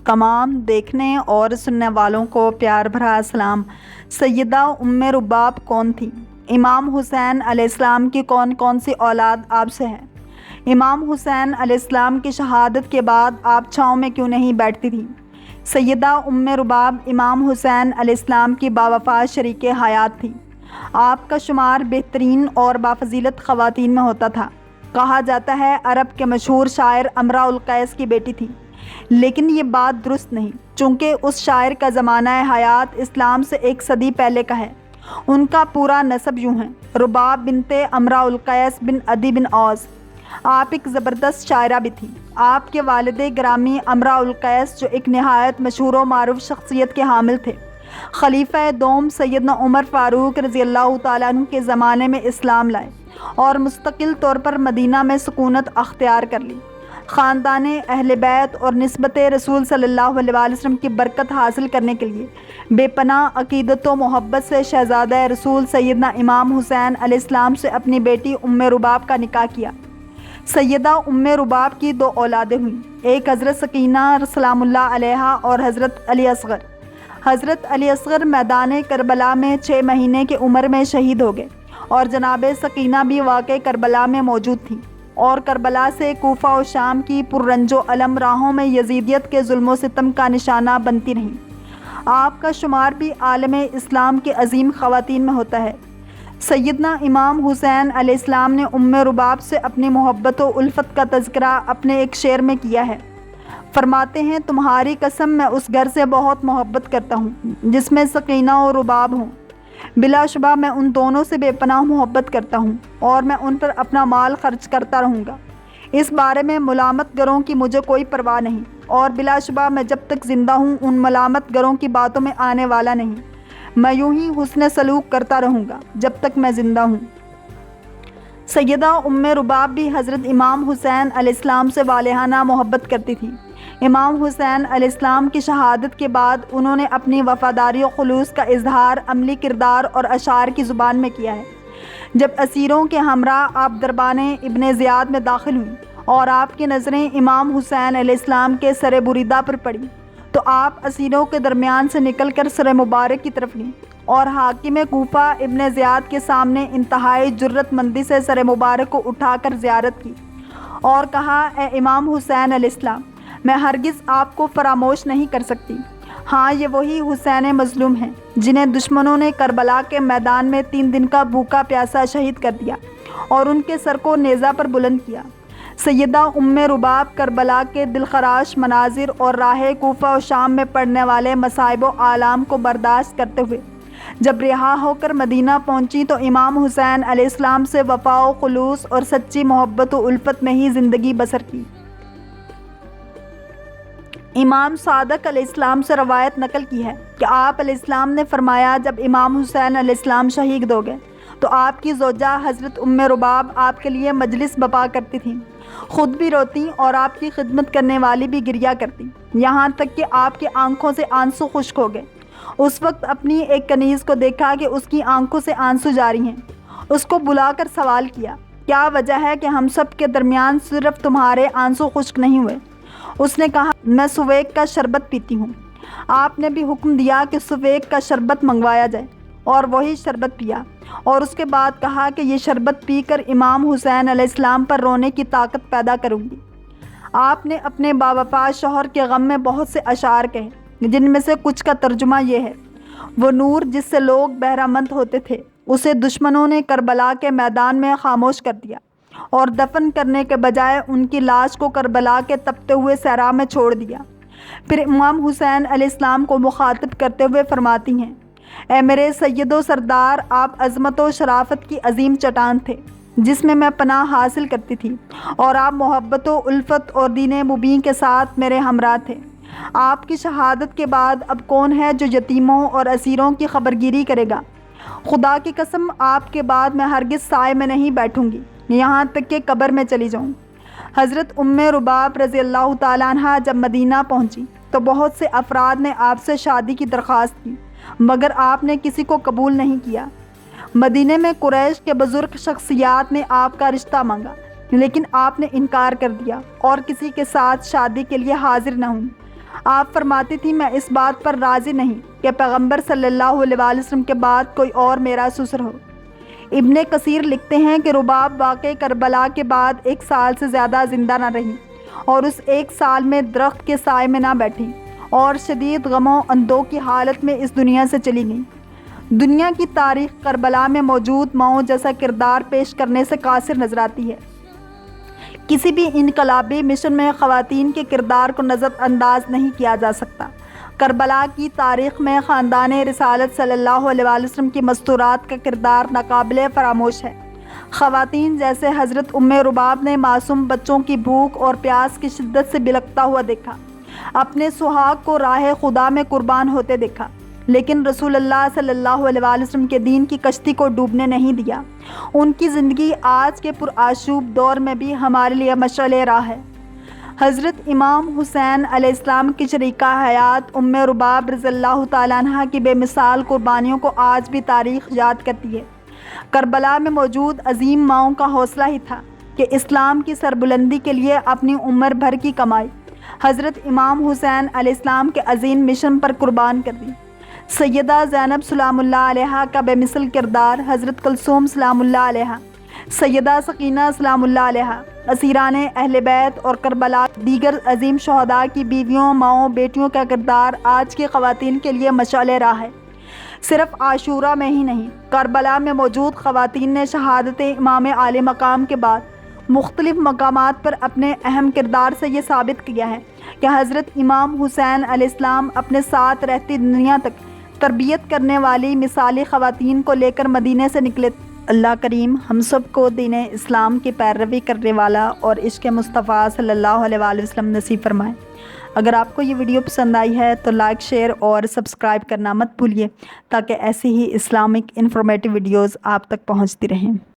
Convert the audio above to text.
تمام دیکھنے اور سننے والوں کو پیار بھرا سلام۔ سیدہ ام رباب کون تھی؟ امام حسین علیہ السلام کی کون کون سی اولاد آپ سے ہے؟ امام حسین علیہ السلام کی شہادت کے بعد آپ چھاؤں میں کیوں نہیں بیٹھتی تھیں؟ سیدہ ام رباب امام حسین علیہ السلام کی باوفا شریک حیات تھی۔ آپ کا شمار بہترین اور بافضیلت خواتین میں ہوتا تھا۔ کہا جاتا ہے عرب کے مشہور شاعر امرؤ القیس کی بیٹی تھی، لیکن یہ بات درست نہیں، چونکہ اس شاعر کا زمانہ حیات اسلام سے 1 صدی پہلے کا ہے۔ ان کا پورا نسب یوں ہے: رباب بنت امرؤ القیس بن عدی بن اوس۔ آپ ایک زبردست شاعرہ بھی تھیں۔ آپ کے والد گرامی امرؤ القیس، جو ایک نہایت مشہور و معروف شخصیت کے حامل تھے، خلیفہ دوم سیدنا عمر فاروق رضی اللہ تعالیٰ عنہ کے زمانے میں اسلام لائے اور مستقل طور پر مدینہ میں سکونت اختیار کر لی۔ خاندان اہل بیت اور نسبت رسول صلی اللہ علیہ وسلم کی برکت حاصل کرنے کے لیے بے پناہ عقیدت و محبت سے شہزادہ رسول سیدنا امام حسین علیہ السلام سے اپنی بیٹی ام رباب کا نکاح کیا۔ سیدہ ام رباب کی 2 اولادیں ہوئیں، ایک حضرت سکینہ سلام اللہ علیہا اور حضرت علی اصغر۔ حضرت علی اصغر میدان کربلا میں 6 مہینے کی عمر میں شہید ہو گئے، اور جناب سکینہ بھی واقع کربلا میں موجود تھیں، اور کربلا سے کوفہ و شام کی پررنج و الم راہوں میں یزیدیت کے ظلم و ستم کا نشانہ بنتی رہیں۔ آپ کا شمار بھی عالم اسلام کی عظیم خواتین میں ہوتا ہے۔ سیدنا امام حسین علیہ السلام نے ام رباب سے اپنی محبت و الفت کا تذکرہ اپنے ایک شعر میں کیا ہے۔ فرماتے ہیں: تمہاری قسم میں اس گھر سے بہت محبت کرتا ہوں جس میں سکینہ و رباب ہوں۔ بلا شبہ میں ان دونوں سے بے پناہ محبت کرتا ہوں، اور میں ان پر اپنا مال خرچ کرتا رہوں گا۔ اس بارے میں ملامت گروں کی مجھے کوئی پرواہ نہیں، اور بلا شبہ میں جب تک زندہ ہوں ان ملامت گروں کی باتوں میں آنے والا نہیں۔ میں یوں ہی حسن سلوک کرتا رہوں گا جب تک میں زندہ ہوں۔ سیدہ ام رباب بھی حضرت امام حسین علیہ السلام سے والہانہ محبت کرتی تھی۔ امام حسین علیہ السلام کی شہادت کے بعد انہوں نے اپنی وفاداری و خلوص کا اظہار عملی کردار اور اشعار کی زبان میں کیا ہے۔ جب اسیروں کے ہمراہ آپ دربان ابن زیاد میں داخل ہوئیں اور آپ کی نظریں امام حسین علیہ السلام کے سر بریدہ پر پڑیں، تو آپ اسیروں کے درمیان سے نکل کر سر مبارک کی طرف گئیں اور حاکم کوفہ ابن زیاد کے سامنے انتہائی جرت مندی سے سر مبارک کو اٹھا کر زیارت کی، اور کہا: اے امام حسین علیہ السلام، میں ہرگز آپ کو فراموش نہیں کر سکتی۔ ہاں، یہ وہی حسین مظلوم ہیں جنہیں دشمنوں نے کربلا کے میدان میں 3 دن کا بھوکا پیاسا شہید کر دیا اور ان کے سر کو نیزہ پر بلند کیا۔ سیدہ ام رباب کربلا کے دلخراش مناظر اور راہ کوفہ و شام میں پڑنے والے مصائب و آلام کو برداشت کرتے ہوئے جب رہا ہو کر مدینہ پہنچی تو امام حسین علیہ السلام سے وفا و خلوص اور سچی محبت و الفت میں ہی زندگی بسر کی۔ امام صادق علیہ السلام سے روایت نقل کی ہے کہ آپ علیہ السلام نے فرمایا: جب امام حسین علیہ السلام شہید ہو گئے تو آپ کی زوجہ حضرت ام رباب آپ کے لیے مجلس بپا کرتی تھیں، خود بھی روتی اور آپ کی خدمت کرنے والی بھی گریا کرتی، یہاں تک کہ آپ کی آنکھوں سے آنسو خشک ہو گئے۔ اس وقت اپنی ایک کنیز کو دیکھا کہ اس کی آنکھوں سے آنسو جاری ہیں۔ اس کو بلا کر سوال کیا: کیا وجہ ہے کہ ہم سب کے درمیان صرف تمہارے آنسو خشک نہیں ہوئے؟ اس نے کہا: میں سویگ کا شربت پیتی ہوں۔ آپ نے بھی حکم دیا کہ سویگ کا شربت منگوایا جائے، اور وہی شربت پیا، اور اس کے بعد کہا کہ یہ شربت پی کر امام حسین علیہ السلام پر رونے کی طاقت پیدا کروں گی۔ آپ نے اپنے باوفا شوہر کے غم میں بہت سے اشعار کہے، جن میں سے کچھ کا ترجمہ یہ ہے: وہ نور جس سے لوگ بہرہ مند ہوتے تھے، اسے دشمنوں نے کربلا کے میدان میں خاموش کر دیا، اور دفن کرنے کے بجائے ان کی لاش کو کربلا کے تپتے ہوئے صحرا میں چھوڑ دیا۔ پھر امام حسین علیہ السلام کو مخاطب کرتے ہوئے فرماتی ہیں: اے میرے سید و سردار، آپ عظمت و شرافت کی عظیم چٹان تھے جس میں پناہ حاصل کرتی تھی، اور آپ محبت و الفت اور دین مبین کے ساتھ میرے ہمراہ تھے۔ آپ کی شہادت کے بعد اب کون ہے جو یتیموں اور اسیروں کی خبرگیری کرے گا؟ خدا کی قسم، آپ کے بعد میں ہرگز سائے میں نہیں بیٹھوں گی، یہاں تک کہ قبر میں چلی جاؤں۔ حضرت ام رباب رضی اللہ تعالیٰ عنہ جب مدینہ پہنچی تو بہت سے افراد نے آپ سے شادی کی درخواست کی، مگر آپ نے کسی کو قبول نہیں کیا۔ مدینے میں قریش کے بزرگ شخصیات نے آپ کا رشتہ مانگا، لیکن آپ نے انکار کر دیا اور کسی کے ساتھ شادی کے لیے حاضر نہ ہوئی۔ آپ فرماتی تھیں میں اس بات پر راضی نہیں کہ پیغمبر صلی اللہ علیہ وسلم کے بعد کوئی اور میرا سسر ہو۔ ابن کثیر لکھتے ہیں کہ رباب واقع کربلا کے بعد 1 سال سے زیادہ زندہ نہ رہی اور اس 1 سال میں درخت کے سائے میں نہ بیٹھی اور شدید غم و اندوہ کی حالت میں اس دنیا سے چلی گئی۔ دنیا کی تاریخ کربلا میں موجود ماؤں جیسا کردار پیش کرنے سے قاصر نظر آتی ہے۔ کسی بھی انقلابی مشن میں خواتین کے کردار کو نظر انداز نہیں کیا جا سکتا۔ کربلا کی تاریخ میں خاندان رسالت صلی اللہ علیہ وسلم کی مستورات کا کردار ناقابل فراموش ہے۔ خواتین جیسے حضرت رباب نے معصوم بچوں کی بھوک اور پیاس کی شدت سے بلکتا ہوا دیکھا، اپنے سہاگ کو راہ خدا میں قربان ہوتے دیکھا، لیکن رسول اللہ صلی اللہ علیہ وسلم کے دین کی کشتی کو ڈوبنے نہیں دیا۔ ان کی زندگی آج کے پرآشوب دور میں بھی ہمارے لیے مشعل راہ ہے۔ حضرت امام حسین علیہ السلام کی شریکہ حیات رباب رضی اللہ تعالیٰ عنہ کی بے مثال قربانیوں کو آج بھی تاریخ یاد کرتی ہے۔ کربلا میں موجود عظیم ماؤں کا حوصلہ ہی تھا کہ اسلام کی سربلندی کے لیے اپنی عمر بھر کی کمائی حضرت امام حسین علیہ السلام کے عظیم مشن پر قربان کر دی۔ سیدہ زینب سلام اللہ علیہا کا بے مثل کردار، حضرت کلثوم سلام اللہ علیہا، سیدہ سکینہ سلام اللہ علیہا، اسیران اہل بیت اور کربلا دیگر عظیم شہداء کی بیویوں، ماؤں، بیٹیوں کا کردار آج کی خواتین کے لیے مشعل راہ ہے۔ صرف عاشورہ میں ہی نہیں، کربلا میں موجود خواتین نے شہادت امام عالی مقام کے بعد مختلف مقامات پر اپنے اہم کردار سے یہ ثابت کیا ہے کہ حضرت امام حسین علیہ السلام اپنے ساتھ رہتی دنیا تک تربیت کرنے والی مثالی خواتین کو لے کر مدینے سے نکلے۔ اللہ کریم ہم سب کو دین اسلام کی پیروی کرنے والا اور عشق مصطفیٰ صلی اللہ علیہ وآلہ وسلم نصیب فرمائے۔ اگر آپ کو یہ ویڈیو پسند آئی ہے تو لائک، شیئر اور سبسکرائب کرنا مت بھولیے تاکہ ایسی ہی اسلامک انفارمیٹیو ویڈیوز آپ تک پہنچتی رہیں۔